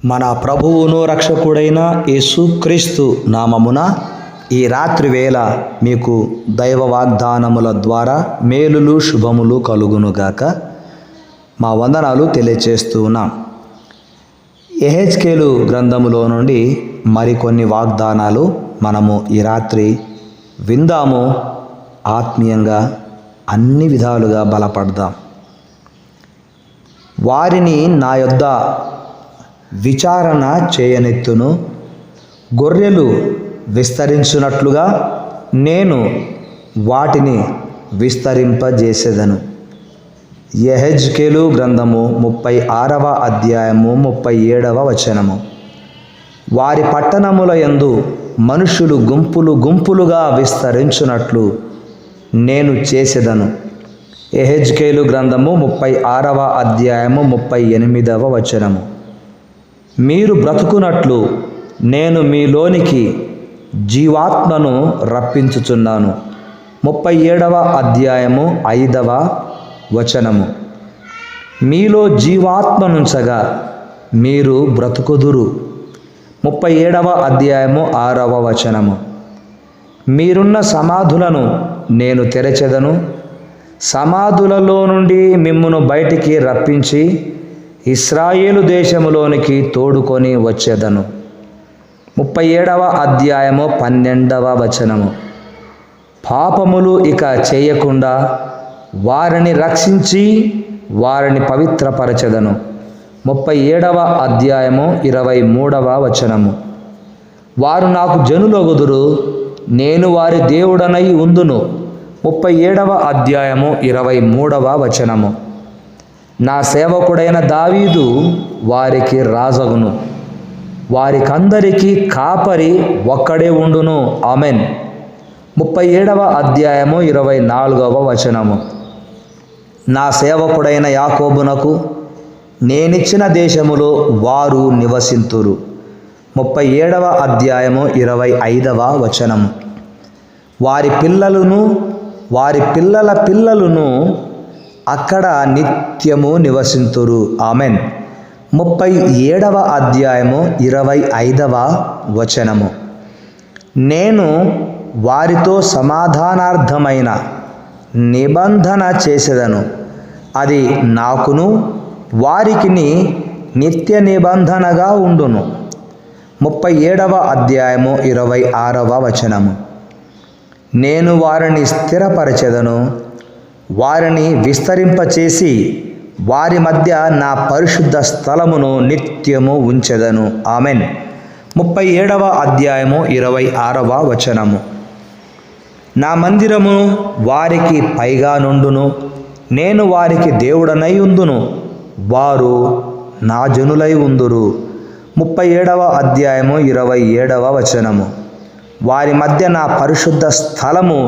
మన ప్రభువును రక్షకుడైన యేసుక్రీస్తు నామమున ఈ రాత్రి వేళ మీకు దైవ వాగ్దానముల ద్వారా మేలులు శుభములు కలుగునుగాక. మా వందనాలు తెలియచేస్తూ ఉన్నాం. యెహెజ్కేలు గ్రంథములో నుండి మరికొన్ని వాగ్దానాలు మనము ఈ రాత్రి విందాము. ఆత్మీయంగా అన్ని విధాలుగా బలపడదాం. వారిని నా యొద్ద విచారణ చేయనెత్తును, గొర్రెలు విస్తరించున్నట్లుగా నేను వాటిని విస్తరింపజేసేదను. యెహెజ్కేలు గ్రంథము 36వ అధ్యాయము 37వ వచనము. వారి పట్టణముల యందు మనుషులు గుంపులు గుంపులుగా విస్తరించున్నట్లు నేను చేసేదను. యెహెజ్కేలు గ్రంథము 36వ అధ్యాయము 38వ వచనము. మీరు బ్రతుకున్నట్లు నేను మీలోనికి జీవాత్మను రప్పించుచున్నాను. 37వ అధ్యాయము 5వ వచనము. మీలో జీవాత్మనుంచగా మీరు బ్రతుకుదురు. 37వ అధ్యాయము 6వ వచనము. మీరున్న సమాధులను నేను తెరచెదను, సమాధులలో నుండి మిమ్మును బయటికి రప్పించి ఇశ్రాయేలు దేశములోనికి తోడుకొని వచ్చేదను. 37వ అధ్యాయము 12వ వచనము. పాపములు ఇక చేయకుండా వారిని రక్షించి వారిని పవిత్రపరచెదను. 37వ అధ్యాయము 23వ వచనము. వారు నాకు జనులొగుదురు, నేను వారి దేవుడనై ఉందును. 37వ అధ్యాయము 23వ వచనము. నా సేవకుడైన దావీదు వారికి రాజగును, వారికందరికీ కాపరి ఒక్కడే ఉండును. ఆమెన్. 37వ అధ్యాయము 24వ వచనము. నా సేవకుడైన యాకోబునకు నేనిచ్చిన దేశములో వారు నివసింతురు. 37వ అధ్యాయము 25వ వచనము. వారి పిల్లలను వారి పిల్లల పిల్లలను అక్కడ నిత్యము నివసింతురు. ఆమెన్. 37వ అధ్యాయము 25వ వచనము. నేను వారితో సమాధానార్థమైన నిబంధన చేసేదను, అది నాకును వారికిని నిత్య నిబంధనగా ఉండును. 37వ అధ్యాయము 26వ వచనము. నేను వారిని స్థిరపరచెదను, వారిని విస్తరింపచేసి వారి మధ్య నా పరిశుద్ధ స్థలమును నిత్యము ఉంచెదను. ఆమెన్. 37వ అధ్యాయము 26వ వచనము. నా మందిరము వారికి పైగా నుండును, నేను వారికి దేవుడనై ఉందును, వారు నా జనులై ఉందురు. 37వ అధ్యాయము 27వ వచనము. వారి మధ్య నా పరిశుద్ధ స్థలము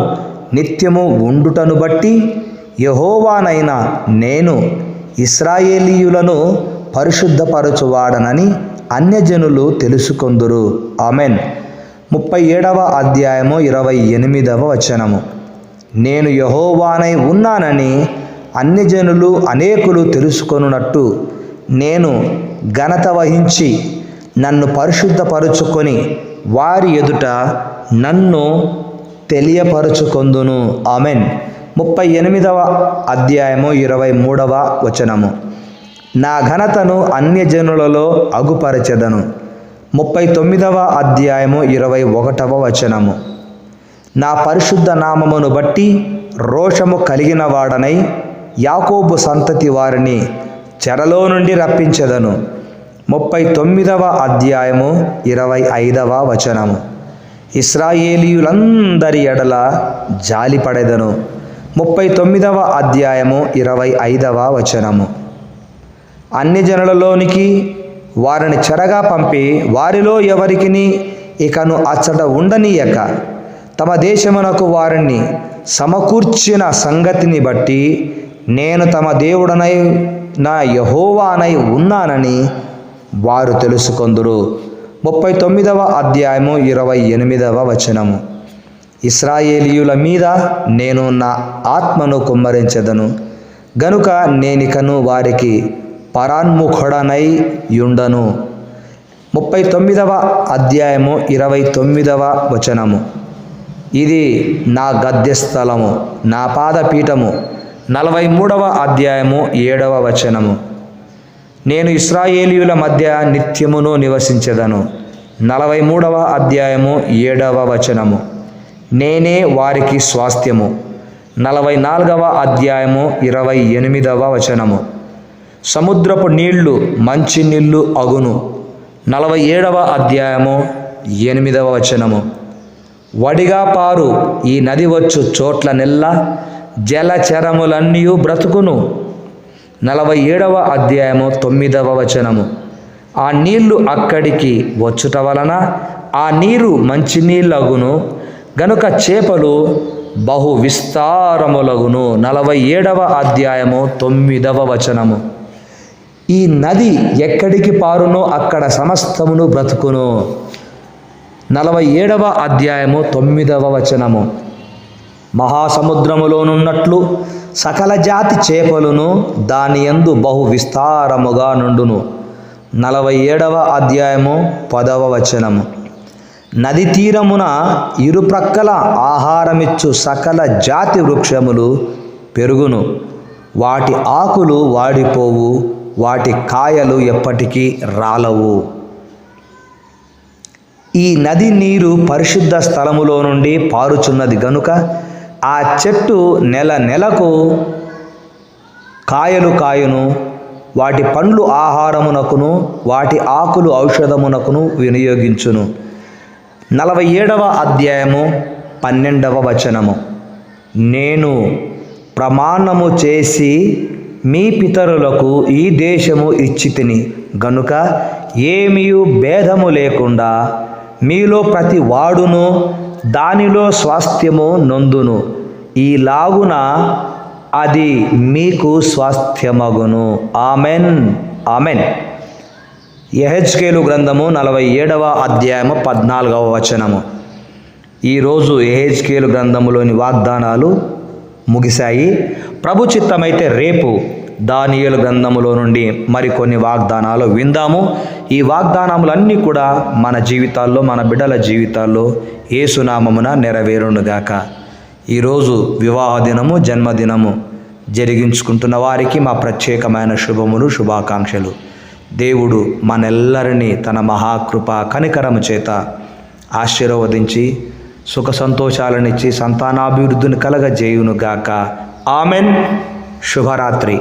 నిత్యము ఉండుటను బట్టి యెహోవానైన నేను ఇశ్రాయేలీయులను పరిశుద్ధపరచువాడనని అన్యజనులు తెలుసుకొందురు. ఆమెన్. 37వ అధ్యాయము 28వ వచనము. నేను యెహోవానై ఉన్నానని అన్యజనులు అనేకులు తెలుసుకొనున్నట్టు నేను ఘనత వహించి నన్ను పరిశుద్ధపరుచుకొని వారి ఎదుట నన్ను తెలియపరుచుకొందును. ఆమెన్. 38వ అధ్యాయము 23వ వచనము. నా ఘనతను అన్యజనులలో అగుపరచెదను. 39వ అధ్యాయము 21వ వచనము. నా పరిశుద్ధ నామమును బట్టి రోషము కలిగిన వాడనై యాకోబు సంతతి వారిని చెరలో నుండి రప్పించెదను. 39వ అధ్యాయము 25వ వచనము. ఇశ్రాయేలీయులందరి ఎడల జాలిపడెదను. 39వ అధ్యాయము 25వ వచనము. అన్యజనులలోనికి వారిని చెరగా పంపి వారిలో ఎవరికిని ఇకను అచ్చట ఉండనీయక తమ దేశమునకు వారిని సమకూర్చిన సంగతిని బట్టి నేను తమ దేవుడనై నా యెహోవానై ఉన్నానని వారు తెలుసుకొందురు. 39వ అధ్యాయము 28వ వచనము. ఇశ్రాయేలీయుల మీద నేను నా ఆత్మను కుమ్మరించెదను, గనుక నేనికను వారికి పరాన్ముఖుడనై యుండను. 39వ అధ్యాయము 29వ వచనము. ఇది నా గద్యస్థలము, నా పాదపీఠము. 43వ అధ్యాయము 7వ వచనము. నేను ఇశ్రాయేలీయుల మధ్య నిత్యమును నివసించెదను. 43వ అధ్యాయము 7వ వచనము. నేనే వారికి స్వాస్థ్యము. 44వ అధ్యాయము 28వ వచనము. సముద్రపు నీళ్లు మంచి నీళ్లు అగును. 47వ అధ్యాయము 8వ వచనము. వడిగా పారు ఈ నది వచ్చు చోట్ల నెల్ల జలచరములన్నీ బ్రతుకును. 47వ అధ్యాయము 9వ వచనము. ఆ నీళ్లు అక్కడికి వచ్చుట వలన ఆ నీరు మంచినీళ్ళగును గనుక చేపలు బహు విస్తారములగును. 47వ అధ్యాయము 9వ వచనము. ఈ నది ఎక్కడికి పారునో అక్కడ సమస్తమును బ్రతుకును. 47వ అధ్యాయము 9వ వచనము. మహాసముద్రములోనున్నట్లు సకల జాతి చేపలును దాని యందు బహు విస్తారముగా నుండును. 47వ అధ్యాయము 10వ వచనము. నది తీరమున ఇరుప్రక్కల ఆహారమిచ్చు సకల జాతి వృక్షములు పెరుగును. వాటి ఆకులు వాడిపోవు, వాటి కాయలు ఎప్పటికీ రాలవు. ఈ నది నీరు పరిశుద్ధ స్థలములో నుండి పారుచున్నది గనుక ఆ చెట్టు నెలకు కాయలు కాయును. వాటి పండ్లు ఆహారమునకును వాటి ఆకులు ఔషధమునకును వినియోగించును. 47వ అధ్యాయము 12వ వచనము. నేను ప్రమాణము చేసి మీ పితరులకు ఈ దేశము ఇచ్చితిని గనుక ఏమీయు భేదము లేకుండా మీలో ప్రతి వాడును దానిలో స్వాస్థ్యము నొందును. ఈలాగున అది మీకు స్వాస్థ్యమగును. Amen, amen. యెహెజ్కేలు గ్రంథము 47వ అధ్యాయము 14వ వచనము. ఈరోజు యెహెజ్కేలు గ్రంథములోని వాగ్దానాలు ముగిశాయి. ప్రభు చిత్తమైతే రేపు దానియేలు గ్రంథములో నుండి మరికొన్ని వాగ్దానాలు విందాము. ఈ వాగ్దానములన్నీ కూడా మన జీవితాల్లో, మన బిడ్డల జీవితాల్లో యేసునామమున నెరవేరునుగాక. ఈరోజు వివాహ దినము, జన్మదినము జరిగించుకుంటున్న వారికి మా ప్రత్యేకమైన శుభములు, శుభాకాంక్షలు. దేవుడు మనెల్లరినీ తన మహాకృప కనికరము చేత ఆశీర్వదించి సుఖ సంతోషాలనిచ్చి సంతానాభివృద్ధిని కలగజేయునుగాక. ఆమెన్. శుభరాత్రి.